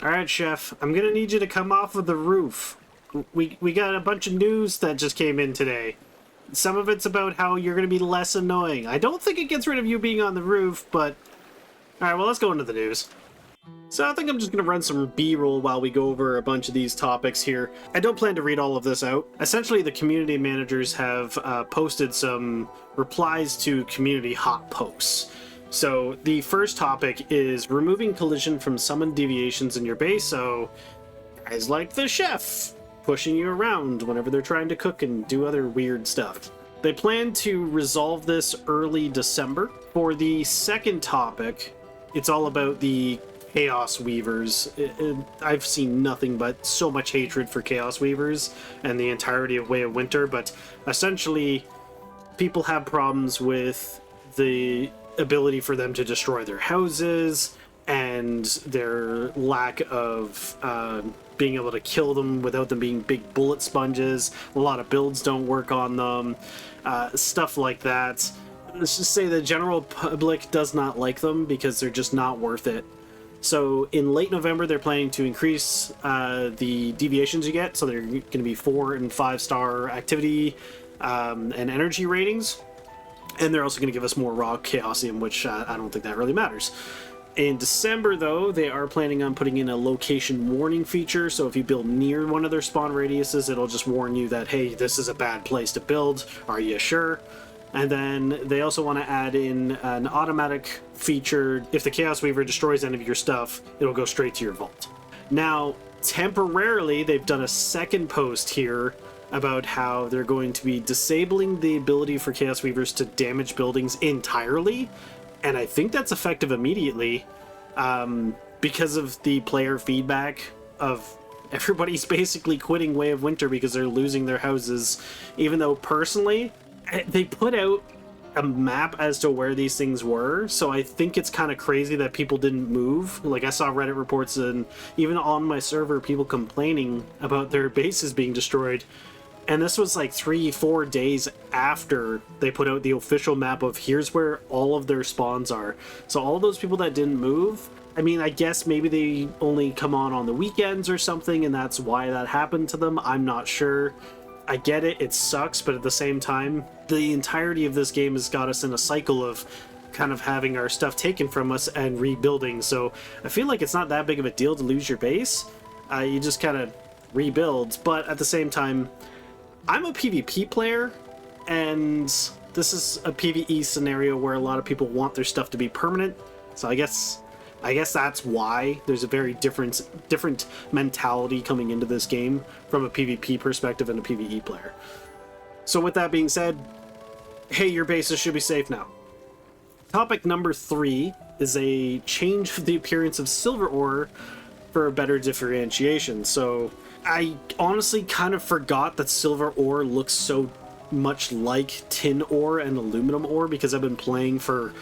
Alright, Chef, I'm gonna need you to come off of the roof. We got a bunch of news that just came in today. Some of it's about how you're gonna be less annoying. I don't think it gets rid of you being on the roof, but... Alright, well, let's go into the news. So I think I'm just going to run some B-roll while we go over a bunch of these topics here. I don't plan to read all of this out. Essentially, the community managers have posted some replies to community hot posts. So the first topic is removing collision from summoned deviations in your base, so guys like the chef pushing you around whenever they're trying to cook and do other weird stuff. They plan to resolve this early December. For the second topic, it's all about the Chaosweavers. I've seen nothing but so much hatred for Chaosweavers and the entirety of Way of Winter, but essentially people have problems with the ability for them to destroy their houses and their lack of being able to kill them without them being big bullet sponges. A lot of builds don't work on them, stuff like that. Let's just say the general public does not like them because they're just not worth it. So in late November, they're planning to increase the deviations you get. So they're going to be 4 and 5 star activity and energy ratings. And they're also going to give us more raw chaosium, which I don't think that really matters. In December, though, they are planning on putting in a location warning feature. So if you build near one of their spawn radiuses, it'll just warn you that, hey, this is a bad place to build. Are you sure? And then they also want to add in an automatic feature. If the Chaosweaver destroys any of your stuff, it'll go straight to your vault. Now, temporarily, they've done a second post here about how they're going to be disabling the ability for Chaosweavers to damage buildings entirely. And I think that's effective immediately because of the player feedback of everybody's basically quitting Way of Winter because they're losing their houses, even though personally... They put out a map as to where these things were, so I think it's kind of crazy that people didn't move. Like, I saw Reddit reports and even on my server, people complaining about their bases being destroyed. And this was like 3-4 days after they put out the official map of here's where all of their spawns are. So all those people that didn't move, I mean, I guess maybe they only come on the weekends or something, and that's why that happened to them. I'm not sure. I get it, it sucks, but at the same time, the entirety of this game has got us in a cycle of kind of having our stuff taken from us and rebuilding, so I feel like it's not that big of a deal to lose your base. You just kind of rebuild, but at the same time, I'm a PvP player, and this is a PvE scenario where a lot of people want their stuff to be permanent, so I guess that's why there's a very different mentality coming into this game from a PvP perspective and a PvE player. So with that being said, hey, your bases should be safe now. Topic number 3 is a change of the appearance of silver ore for a better differentiation. So I honestly kind of forgot that silver ore looks so much like tin ore and aluminum ore because I've been playing for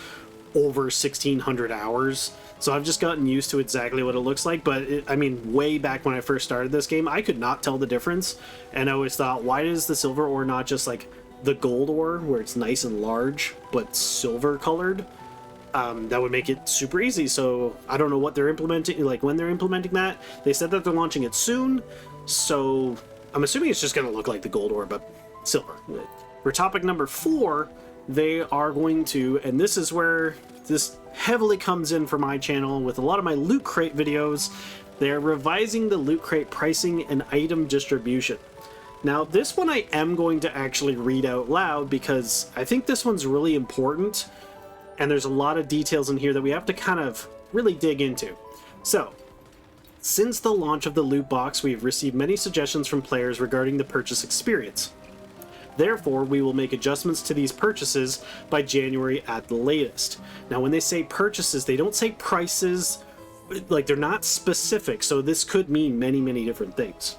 over 1,600 hours. So I've just gotten used to exactly what it looks like, but I mean, way back when I first started this game, I could not tell the difference, and I always thought, why is the silver ore not just like the gold ore, where it's nice and large, but silver colored? That would make it super easy, so I don't know what they're implementing, like when they're implementing that. They said that they're launching it soon, so I'm assuming it's just going to look like the gold ore, but silver. For topic number 4, they are going to, and this is where this heavily comes in for my channel with a lot of my loot crate videos, they're revising the loot crate pricing and item distribution. Now this one I am going to actually read out loud because I think this one's really important and there's a lot of details in here that we have to kind of really dig into. So, since the launch of the loot box, we've received many suggestions from players regarding the purchase experience. Therefore, we will make adjustments to these purchases by January at the latest. Now, when they say purchases, they don't say prices, like they're not specific, so this could mean many, many different things.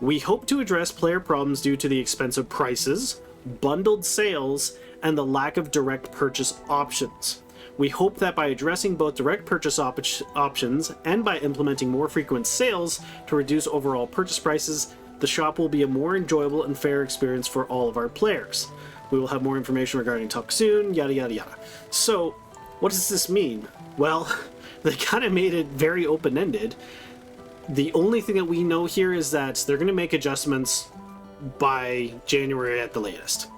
We hope to address player problems due to the expensive prices, bundled sales, and the lack of direct purchase options. We hope that by addressing both direct purchase options and by implementing more frequent sales to reduce overall purchase prices, the shop will be a more enjoyable and fair experience for all of our players. We will have more information regarding talk soon, yada yada yada. So, what does this mean? Well, they kind of made it very open-ended. the only thing that we know here is that they're going to make adjustments by January at the latest.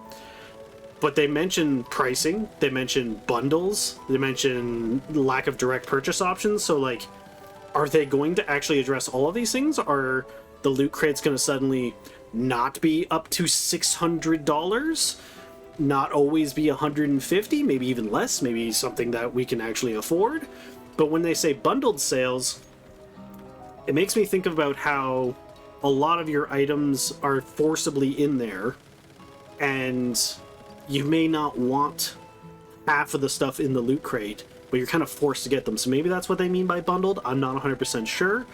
But they mention pricing, they mention bundles, they mention lack of direct purchase options. So, like, are they going to actually address all of these things? Are the loot crates going to suddenly not be up to $600? Not always be $150, maybe even less, maybe something that we can actually afford? But when they say bundled sales, it makes me think about how a lot of your items are forcibly in there, and you may not want half of the stuff in the loot crate, but you're kind of forced to get them. So maybe that's what they mean by bundled. I'm not 100% sure.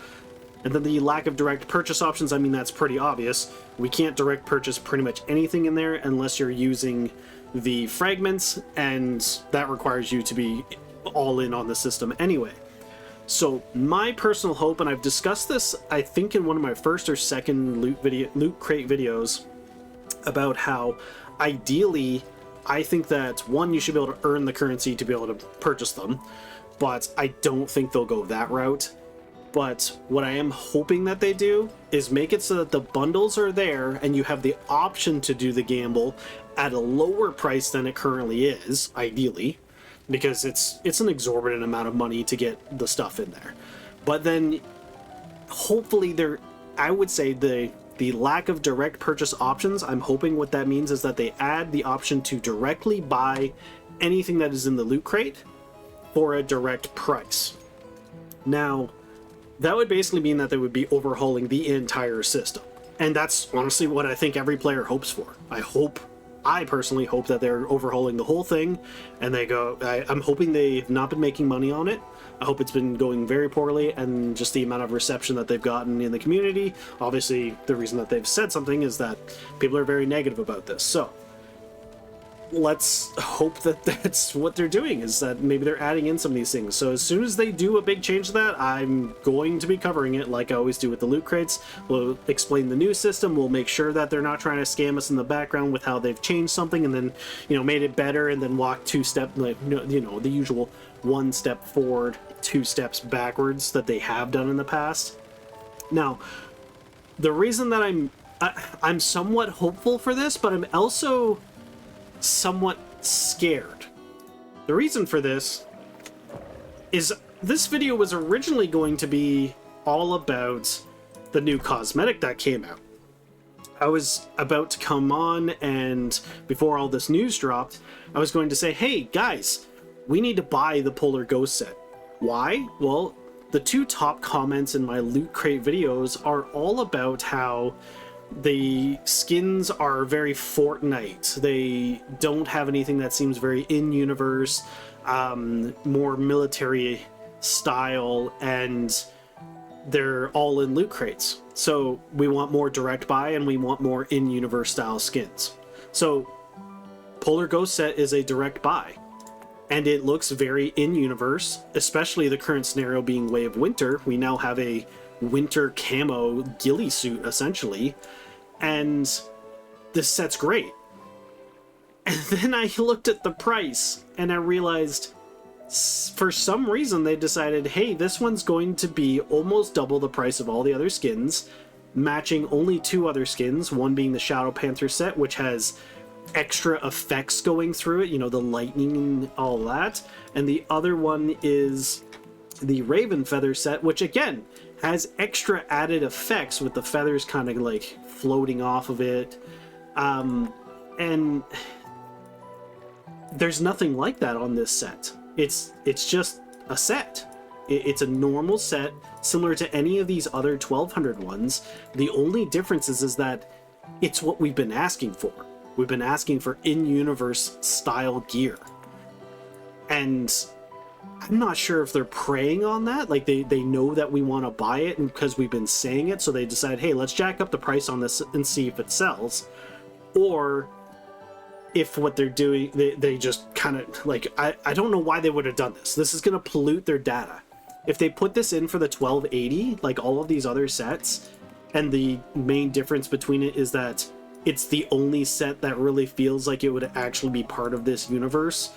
And then the lack of direct purchase options, I mean, that's pretty obvious. We can't direct purchase pretty much anything in there unless you're using the fragments, and that requires you to be all in on the system anyway. So my personal hope, and I've discussed this, I think, in one of my first or second loot crate videos, about how ideally I think that, one, you should be able to earn the currency to be able to purchase them, but I don't think they'll go that route. But what I am hoping that they do is make it so that the bundles are there and you have the option to do the gamble at a lower price than it currently is, ideally, because it's an exorbitant amount of money to get the stuff in there. But then hopefully I would say the lack of direct purchase options, I'm hoping what that means is that they add the option to directly buy anything that is in the loot crate for a direct price. Now, that would basically mean that they would be overhauling the entire system. And that's honestly what I think every player hopes for. I personally hope that they're overhauling the whole thing, and I'm hoping they've not been making money on it. I hope it's been going very poorly, and just the amount of reception that they've gotten in the community. Obviously, the reason that they've said something is that people are very negative about this. So let's hope that that's what they're doing, is that maybe they're adding in some of these things. So as soon as they do a big change to that, I'm going to be covering it like I always do with the loot crates. We'll explain the new system. We'll make sure that they're not trying to scam us in the background with how they've changed something and then, made it better, and then walk the usual one step forward, two steps backwards that they have done in the past. Now, the reason that I'm somewhat hopeful for this, but I'm also somewhat scared. The reason for this is this video was originally going to be all about the new cosmetic that came out. I was about to come on, and before all this news dropped, I was going to say, hey guys, we need to buy the Polar Ghost set. Why? Well, the two top comments in my loot crate videos are all about how the skins are very Fortnite. They don't have anything that seems very in-universe, more military style, and they're all in loot crates. So we want more direct buy, and we want more in-universe style skins. So Polar Ghost set is a direct buy, and it looks very in-universe, especially the current scenario being Way of Winter. We now have a winter camo ghillie suit, essentially, and this set's great. And then I looked at the price, and I realized for some reason they decided, hey, this one's going to be almost double the price of all the other skins, matching only two other skins, one being the Shadow Panther set, which has extra effects going through it, the lightning and all that, and the other one is the Raven Feather set, which again has extra added effects with the feathers kind of like floating off of it, and there's nothing like that on this set. It's just a set. It's a normal set similar to any of these other 1200 ones. The only difference is that it's what we've been asking for. We've been asking for in-universe style gear, and I'm not sure if they're preying on that. Like they know that we want to buy it, and because we've been saying it, so they decide, hey, let's jack up the price on this and see if it sells. Or if what they're doing, they just kind of like, I don't know why they would have done this. This is going to pollute their data. If they put this in for the 1280, like all of these other sets, and the main difference between it is that it's the only set that really feels like it would actually be part of this universe,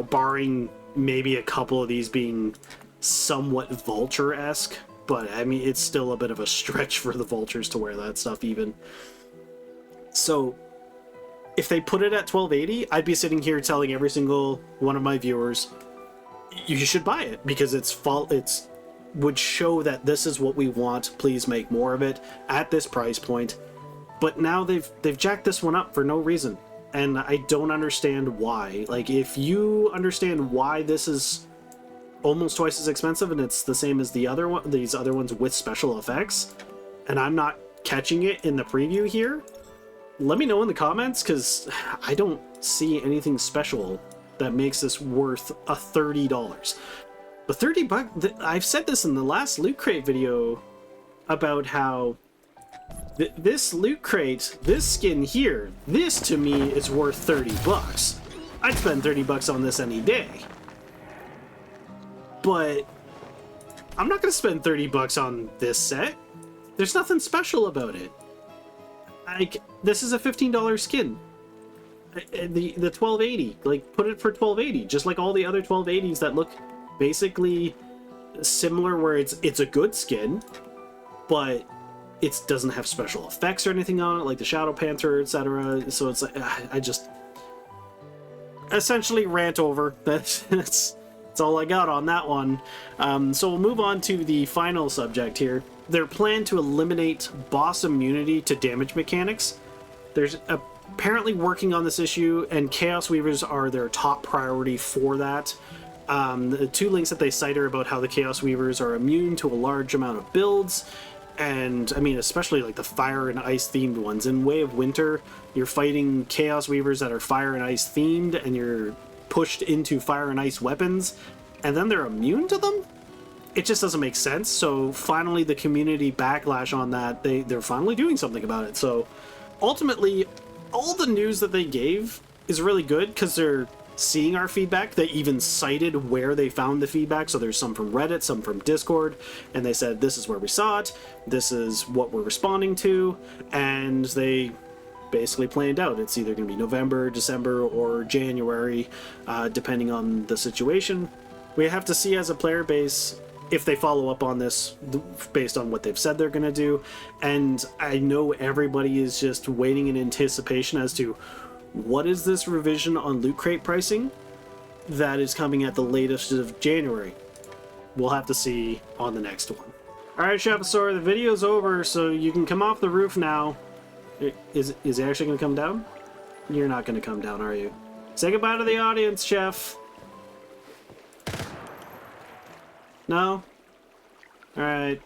barring maybe a couple of these being somewhat Vulture-esque, but I mean, it's still a bit of a stretch for the vultures to wear that stuff even. So if they put it at 1280, I'd be sitting here telling every single one of my viewers, you should buy it because it's would show that this is what we want. Please make more of it at this price point. But now they've jacked this one up for no reason, and I don't understand why. Like, if you understand why this is almost twice as expensive and it's the same as the other one, these other ones with special effects, and I'm not catching it in the preview here, let me know in the comments, because I don't see anything special that makes this worth a $30. But $30, I've said this in the last Loot Crate video about how this Loot Crate, this skin here, this to me is worth 30 bucks. I'd spend 30 bucks on this any day. But I'm not going to spend 30 bucks on this set. There's nothing special about it. Like, this is a $15 skin. The 1280, like, put it for 1280, just like all the other 1280s that look basically similar, where it's a good skin, but it doesn't have special effects or anything on it, like the Shadow Panther, etc. So it's like, I just essentially rant over. That's all I got on that one. So we'll move on to the final subject here. Their plan to eliminate boss immunity to damage mechanics. There's apparently working on this issue, and Chaosweavers are their top priority for that. The two links that they cite are about how the Chaosweavers are immune to a large amount of builds, and I mean, especially like the fire and ice themed ones. In Way of Winter, you're fighting Chaosweavers that are fire and ice themed, and you're pushed into fire and ice weapons, and then they're immune to them? It just doesn't make sense. So finally, the community backlash on that, they're finally doing something about it. So ultimately, all the news that they gave is really good because they're seeing our feedback. They even cited where they found the feedback. So there's some from Reddit, some from Discord, and they said, this is where we saw it, this is what we're responding to, and they basically planned out. It's either going to be November, December, or January, depending on the situation. We have to see as a player base if they follow up on this based on what they've said they're going to do. And I know everybody is just waiting in anticipation as to what is this revision on Loot Crate pricing that is coming at the latest of January. We'll have to see on the next one. Alright, Chefasaurus, the video's over, so you can come off the roof now. Is he actually going to come down? You're not going to come down, are you? Say goodbye to the audience, Chef. No? Alright.